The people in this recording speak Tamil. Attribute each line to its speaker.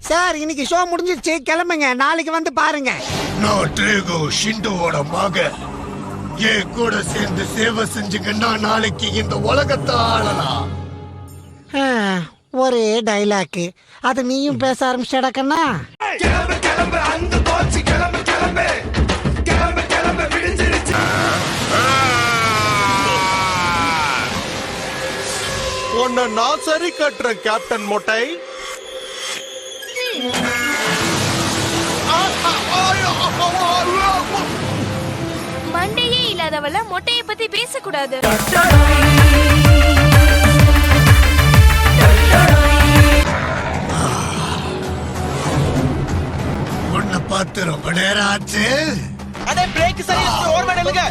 Speaker 1: சார் இன்னைக்கு ஷோ முடிஞ்சிருச்சு, கிளம்புங்க. நாளைக்கு வந்து பாருங்க.
Speaker 2: நான் ட்ரேகோ ஷிண்டோவோட மகன். என் கூட சேர்ந்து சேவை செஞ்சுங்கன்னா நாளைக்கு இந்த உலகத்தை ஆளலாம்.
Speaker 1: ஒரே டைலாக், அது நீயும் பேச ஆரம்பிச்சடா கண்ணா.
Speaker 3: உன்னை நான் சரி கட்டுறேன் கேப்டன் மொட்டை.
Speaker 4: மண்டையே இல்லாதவள மொட்டைய பத்தி பேசக்கூடாது.
Speaker 2: உன்னை பார்த்து ரொம்ப நேரம் ஆச்சு.
Speaker 5: அடே பிரேக் சரி ஓர்ம நில்லுங்க.